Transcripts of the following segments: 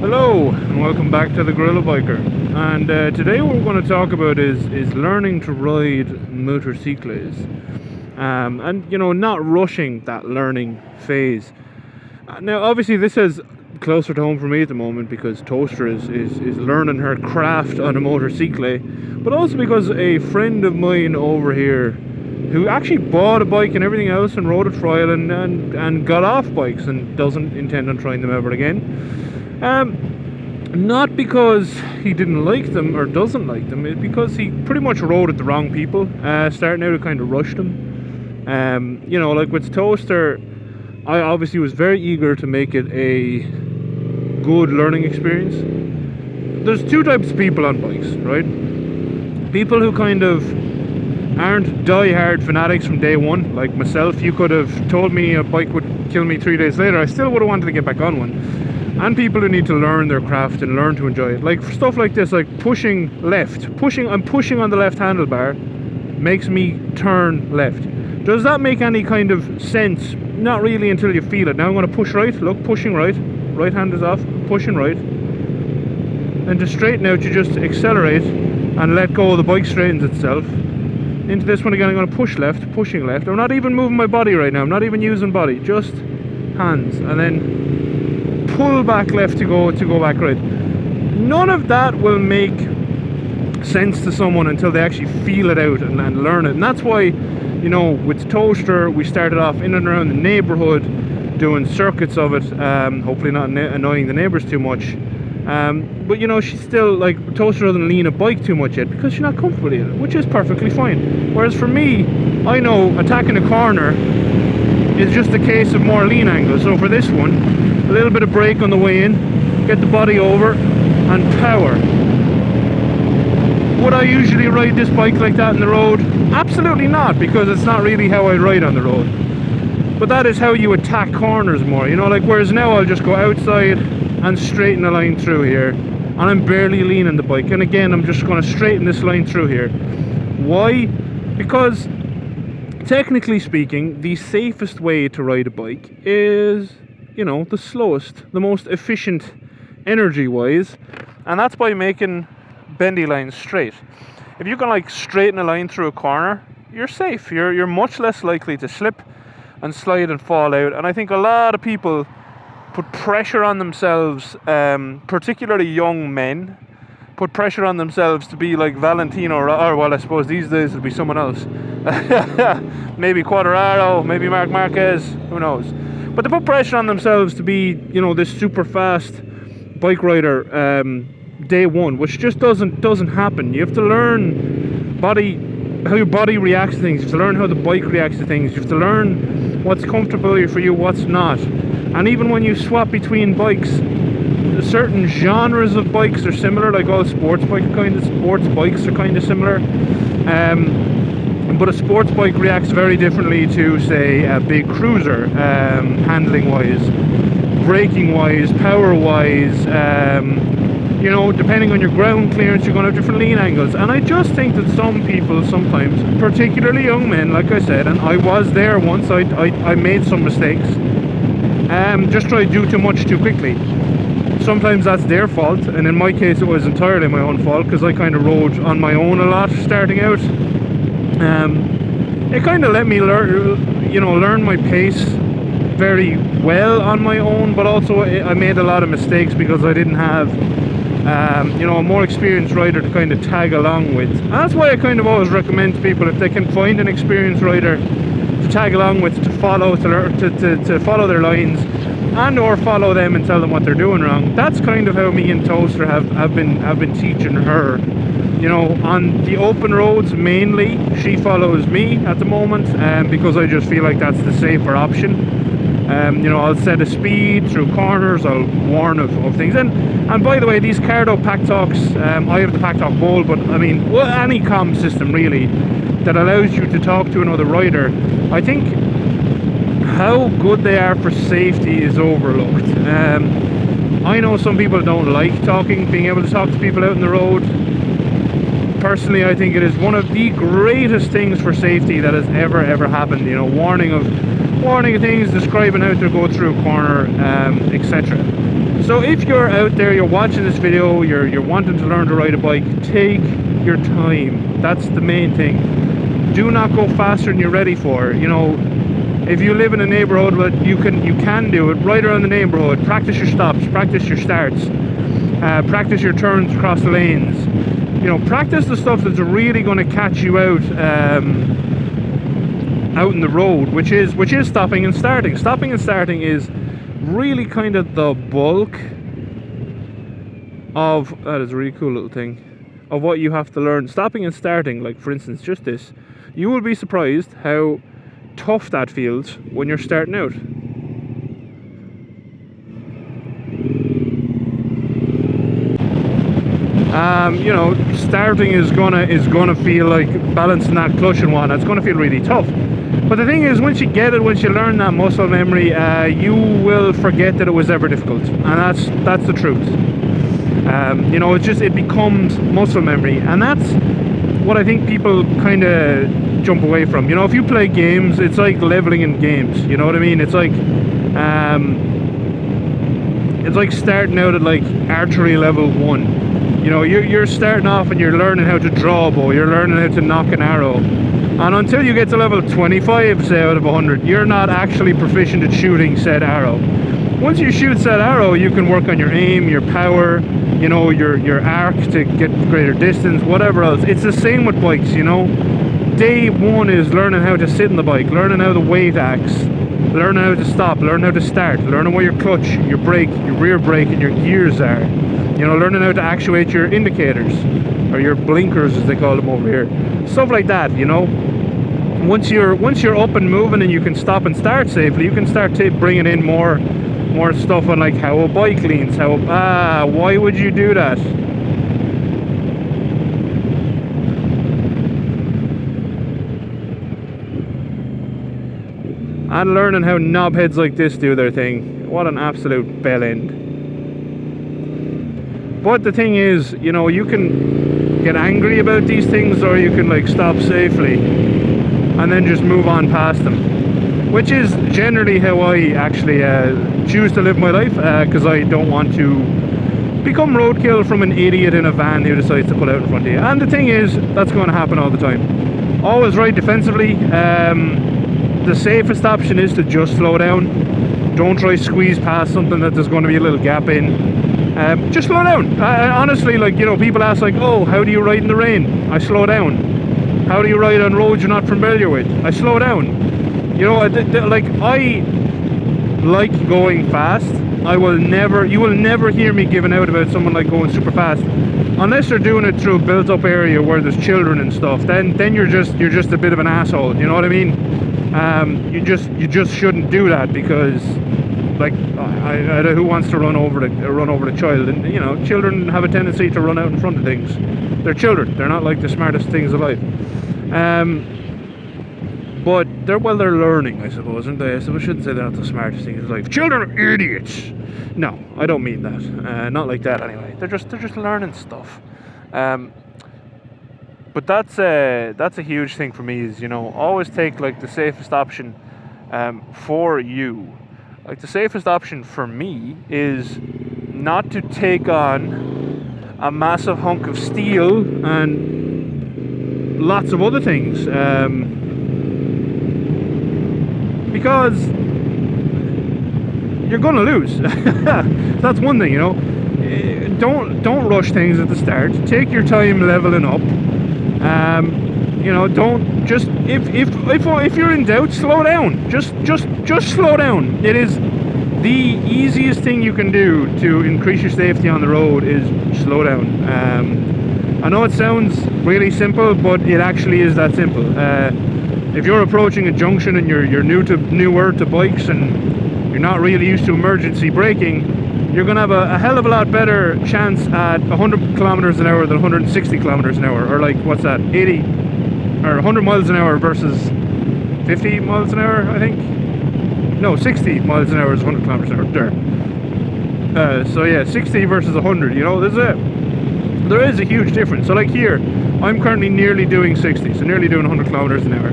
Hello and welcome back to the GorillaBiker. And today what we're going to talk about is learning to ride motorcycles, and not rushing that learning phase. Now obviously this is closer to home for me at the moment because Toaster is learning her craft on a motorcycle, but also because a friend of mine over here who actually bought a bike and everything else and rode a trial and got off bikes and doesn't intend on trying them ever again. Not because he didn't like them or doesn't like them, it's because he pretty much rode at the wrong people. Starting out, it kind of rushed him. Like with Toaster, I obviously was very eager to make it a good learning experience. There's two types of people on bikes, right? People who kind of aren't die-hard fanatics from day one, like myself. You could have told me a bike would kill me 3 days later, I still would have wanted to get back on one. And people who need to learn their craft and learn to enjoy it, like stuff like this, like pushing left, I'm pushing on the left handlebar makes me turn left. Does that make any kind of sense? Not really until you feel it. Now I'm going to push right, look, pushing right hand is off, pushing right, and to straighten out you just accelerate and let go, the bike straightens itself. Into this one again, I'm going to push left, pushing left. I'm not even moving my body right now, I'm not even using body, just hands, and then pull back left to go back right. None of that will make sense to someone until they actually feel it out and learn it. And that's why, with Toaster, we started off in and around the neighborhood doing circuits of it, hopefully not annoying the neighbors too much. But she's still, like, Toaster doesn't lean a bike too much yet because she's not comfortable in it, which is perfectly fine. Whereas for me, I know attacking a corner is just a case of more lean angle. So for this one, a little bit of brake on the way in, get the body over and power. Would I usually ride this bike like that on the road? Absolutely not, because it's not really how I ride on the road. But that is how you attack corners more, like, whereas now I'll just go outside and straighten a line through here, and I'm barely leaning the bike, and again I'm just going to straighten this line through here. Why? Because technically speaking, the safest way to ride a bike is, the slowest, the most efficient energy wise, and that's by making bendy lines straight. If you can, like, straighten a line through a corner, you're safe. You're much less likely to slip and slide and fall out. And I think a lot of people put pressure on themselves, particularly young men, put pressure on themselves to be like Valentino, or well, I suppose these days it'll be someone else. Maybe Quadraro, maybe Marc Marquez, who knows. But they put pressure on themselves to be, this super fast bike rider day one, which just doesn't happen. You have to learn how your body reacts to things. You have to learn how the bike reacts to things. You have to learn what's comfortable for you, what's not. And even when you swap between bikes, certain genres of bikes are similar, like all sports bikes are kind of similar. But a sports bike reacts very differently to, say, a big cruiser, handling wise, braking wise, power wise. Depending on your ground clearance, you're going to have different lean angles. And I just think that some people sometimes, particularly young men, like I said, and I was there once, I made some mistakes, just try to do too much too quickly. Sometimes that's their fault, and in my case it was entirely my own fault because I kind of rode on my own a lot starting out. It kind of let me learn my pace very well on my own, but also I made a lot of mistakes because I didn't have a more experienced rider to kind of tag along with. And that's why I kind of always recommend to people, if they can find an experienced rider to tag along with, to follow their lines and or follow them and tell them what they're doing wrong. That's kind of how me and Toaster have been teaching her. On the open roads mainly, she follows me at the moment, because I just feel like that's the safer option. I'll set a speed through corners, I'll warn of things. And by the way, these Cardo Packtalks, I have the Packtalk Bowl, but I mean, any comm system really that allows you to talk to another rider, I think how good they are for safety is overlooked. I know some people don't like being able to talk to people out on the road. Personally, I think it is one of the greatest things for safety that has ever happened. Warning of things, describing how to go through a corner, etc. So if you're out there, you're watching this video, you're wanting to learn to ride a bike, take your time. That's the main thing. Do not go faster than you're ready for. You know, if you live in a neighborhood, well, you can do it right around the neighborhood. Practice your stops, practice your starts, practice your turns across the lanes. You know, practice the stuff that's really going to catch you out in the road, which is stopping and starting. Stopping and starting is really kind of the bulk of, that is a really cool little thing, of what you have to learn. Stopping and starting, like for instance just this, you will be surprised how tough that feels when you're starting out. You know, starting is gonna feel like balancing that clutch and whatnot. It's gonna feel really tough. But the thing is, once you get it, once you learn that muscle memory, you will forget that it was ever difficult, and that's the truth. You know, it becomes muscle memory, and that's what I think people kind of jump away from. You know, if you play games, it's like leveling in games. You know what I mean? It's like starting out at like archery level 1. You know, you're starting off and you're learning how to draw a bow, you're learning how to nock an arrow. And until you get to level 25, say, out of 100, you're not actually proficient at shooting said arrow. Once you shoot said arrow, you can work on your aim, your power, you know, your arc to get greater distance, whatever else. It's the same with bikes, you know. Day 1 is learning how to sit in the bike, learning how the weight acts, learning how to stop, learning how to start, learning where your clutch, your brake, your rear brake and your gears are. You know, learning how to actuate your indicators, or your blinkers as they call them over here. Stuff like that, you know. Once you're up and moving and you can stop and start safely, you can start bringing in more stuff on like how a bike leans, why would you do that? And learning how knobheads like this do their thing. What an absolute bell end. But the thing is, you know, you can get angry about these things, or you can like stop safely and then just move on past them, which is generally how I actually choose to live my life, because I don't want to become roadkill from an idiot in a van who decides to pull out in front of you. And the thing is, that's going to happen all the time. Always ride defensively. The safest option is to just slow down. Don't try to squeeze past something that there's going to be a little gap in. Just slow down. Honestly, like, you know, people ask like, oh, how do you ride in the rain? I slow down. How do you ride on roads you're not familiar with? I slow down. You know, like, I like going fast. You will never hear me giving out about someone like going super fast, unless they're doing it through a built up area where there's children and stuff. Then you're just a bit of an asshole, you know what I mean? You just shouldn't do that, because like, who wants to run over the child? And you know, children have a tendency to run out in front of things. They're children. They're not like the smartest things alive. But they're learning, I suppose, aren't they? So I shouldn't say they're not the smartest things alive. Children are idiots. No, I don't mean that. Not like that anyway. They're just learning stuff. But that's a huge thing for me. Is, you know, always take like the safest option for you. Like, the safest option for me is not to take on a massive hunk of steel and lots of other things, because you're gonna lose. That's one thing, you know. Don't rush things at the start. Take your time leveling up. You know, don't just if you're in doubt, slow down. Just slow down. It is the easiest thing you can do to increase your safety on the road, is slow down. I know it sounds really simple, but it actually is that simple. If you're approaching a junction and you're newer to bikes and you're not really used to emergency braking, you're going to have a hell of a lot better chance at 100 kilometers an hour than 160 kilometers an hour, or like, what's that, 80 or 100 miles an hour versus 50 miles an hour, I think. No, 60 miles an hour is 100 kilometers an hour there. So yeah, 60 versus 100, you know, there is a huge difference. So like here, I'm currently nearly doing 60, so nearly doing 100 kilometers an hour.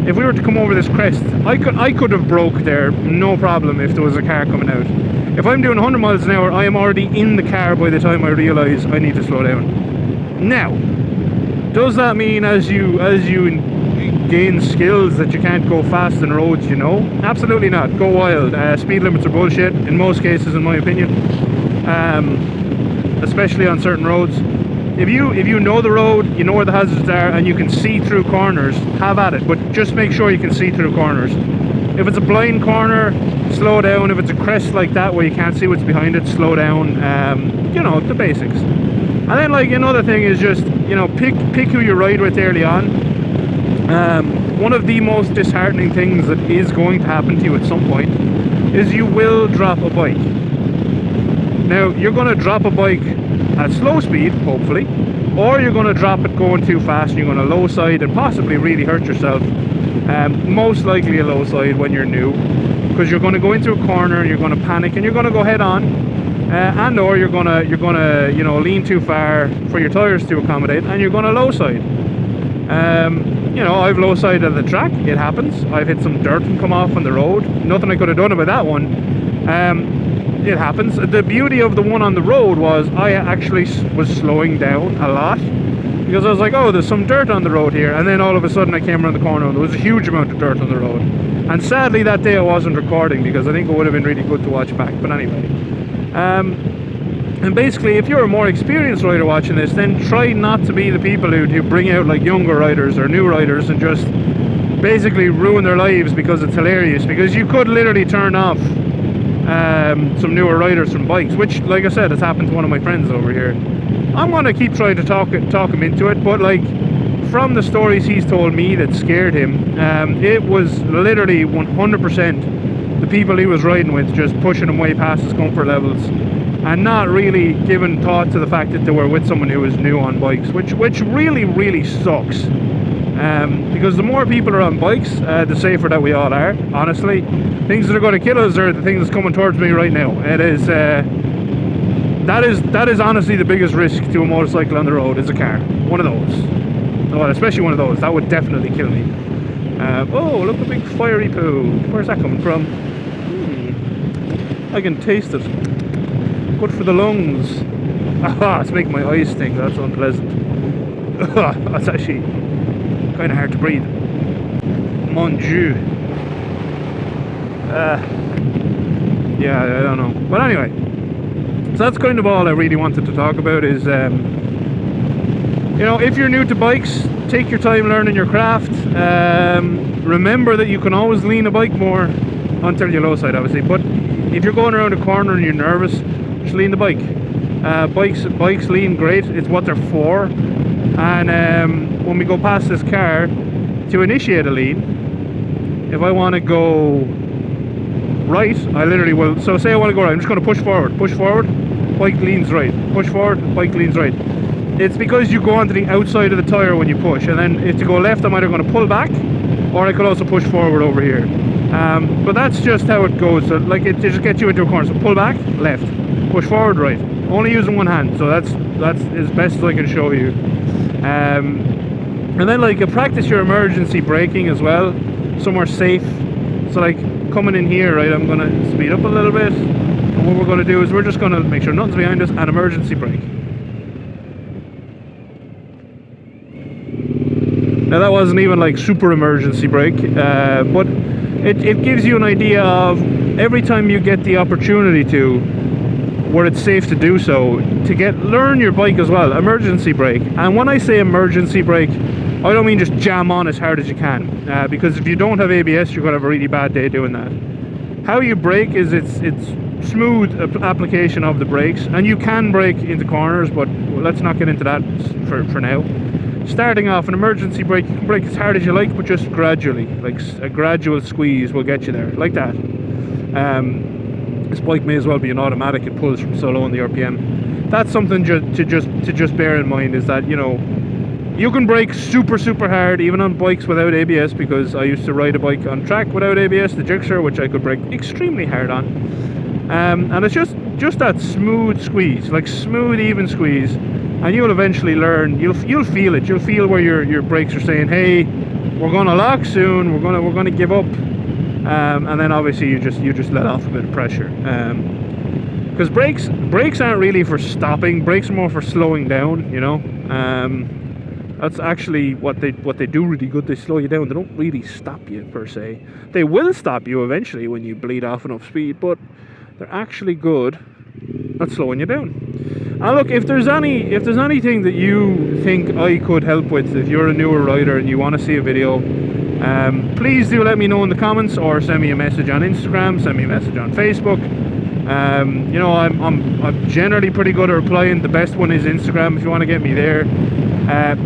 If we were to come over this crest, I could have broke there, no problem, if there was a car coming out. If I'm doing 100 miles an hour, I am already in the car by the time I realise I need to slow down. Now, does that mean as you gain skills that you can't go fast in roads, you know? Absolutely not. Go wild. Speed limits are bullshit in most cases, in my opinion, especially on certain roads. If you know the road, you know where the hazards are, and you can see through corners, have at it, but just make sure you can see through corners. If it's a blind corner, slow down. If it's a crest like that where you can't see what's behind it, slow down. You know, the basics. And then, like, another thing is just, you know, pick who you ride with early on. One of the most disheartening things that is going to happen to you at some point is you will drop a bike. Now, you're going to drop a bike at slow speed, hopefully, or you're going to drop it going too fast and you're going to low side and possibly really hurt yourself. Most likely a low side when you're new, because you're going to go into a corner and you're going to panic and you're going to go head on, and or you're going to you know, lean too far for your tires to accommodate, and you're going to low side. You know, I've low sided at the track. It happens. I've hit some dirt and come off on the road. Nothing I could have done about that one. It happens. The beauty of the one on the road was I actually was slowing down a lot, because I was like, oh, there's some dirt on the road here, and then all of a sudden I came around the corner and there was a huge amount of dirt on the road. And sadly that day I wasn't recording, because I think it would have been really good to watch back. But anyway, and basically, if you're a more experienced rider watching this, then try not to be the people who bring out like younger riders or new riders and just basically ruin their lives because it's hilarious, because you could literally turn off some newer riders from bikes, which, like I said, has happened to one of my friends over here. I'm going to keep trying to talk him into it, but like, from the stories he's told me that scared him, it was literally 100% the people he was riding with just pushing him way past his comfort levels and not really giving thought to the fact that they were with someone who was new on bikes, which really, really sucks. Because the more people are on bikes, the safer that we all are, honestly. Things that are going to kill us are the things that's coming towards me right now. It is, that is honestly the biggest risk to a motorcycle on the road, is a car. One of those. Well, especially one of those. That would definitely kill me. Oh, look, a big fiery poo. Where's that coming from? I can taste it. Good for the lungs. Ah, it's making my eyes sting. That's unpleasant. That's actually kind of hard to breathe. Mon Dieu. Yeah, I don't know. But anyway, so that's kind of all I really wanted to talk about is, you know, if you're new to bikes, take your time learning your craft. Remember that you can always lean a bike more until you're low side, obviously. But if you're going around a corner and you're nervous, just lean the bike. Bikes lean great. It's what they're for. And when we go past this car, to initiate a lean, if I want to go right, I literally will. So say I want to go right, I'm just going to push forward, bike leans right, push forward, bike leans right. It's because you go onto the outside of the tire when you push, and then if you go left, I'm either going to pull back, or I could also push forward over here. But that's just how it goes. So like, it just gets you into a corner. So pull back, left, push forward, right. Only using one hand. So that's as best as I can show you. And then, like, practice your emergency braking as well, somewhere safe. So like, coming in here, right, I'm gonna speed up a little bit, and what we're gonna do is we're just gonna make sure nothing's behind us and emergency brake. Now that wasn't even like super emergency brake, but it gives you an idea of every time you get the opportunity to, where it's safe to do so, to learn your bike as well. Emergency brake. And when I say emergency brake, I don't mean just jam on as hard as you can, because if you don't have ABS, you're going to have a really bad day doing that. How you brake is it's smooth application of the brakes, and you can brake into corners, but let's not get into that for now. Starting off, an emergency brake, you can brake as hard as you like, but just gradually, like a gradual squeeze will get you there, like that. This bike may as well be an automatic, it pulls from so low on the RPM. That's something to just bear in mind, is that, you know, you can brake super hard even on bikes without ABS, because I used to ride a bike on track without ABS, the Gixxer, which I could brake extremely hard on. And it's just that smooth squeeze, like smooth even squeeze, and you'll eventually learn. You'll feel it. You'll feel where your brakes are saying, hey, we're gonna lock soon, we're gonna give up. And then obviously you just let off a bit of pressure. because brakes aren't really for stopping. Brakes are more for slowing down, you know. That's actually what they do really good. They slow you down. They don't really stop you per se. They will stop you eventually when you bleed off enough speed, but they're actually good at slowing you down. And look, if there's anything that you think I could help with, if you're a newer rider and you want to see a video, please do let me know in the comments, or send me a message on Instagram, send me a message on Facebook. You know, I'm generally pretty good at replying. The best one is Instagram if you want to get me there.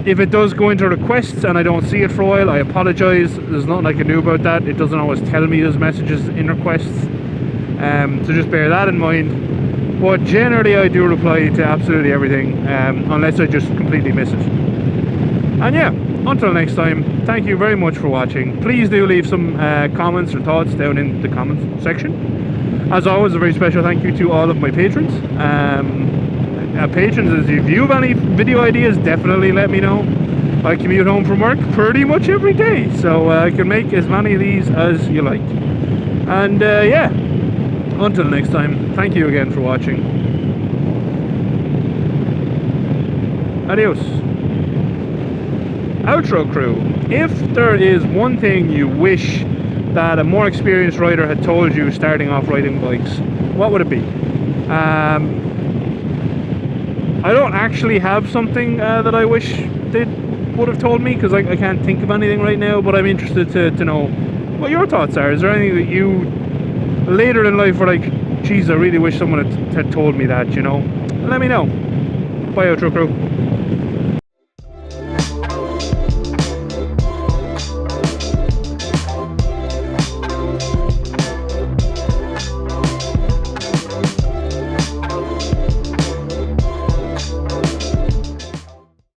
If it does go into requests and I don't see it for a while, I apologise. There's nothing I can do about that. It doesn't always tell me there's messages in requests, so just bear that in mind. But generally I do reply to absolutely everything, unless I just completely miss it. And yeah, until next time, thank you very much for watching. Please do leave some comments or thoughts down in the comments section. As always, a very special thank you to all of my patrons. Patrons, if you have any video ideas, definitely let me know. I commute home from work pretty much every day, so I can make as many of these as you like. And yeah, until next time, thank you again for watching. Adios. Outro crew, if there is one thing you wish that a more experienced rider had told you starting off riding bikes, what would it be? I don't actually have something that I wish they would have told me, because I can't think of anything right now, but I'm interested to know what your thoughts are. Is there anything that you later in life were like, geez, I really wish someone had told me that, you know? Let me know. Bye, outro crew.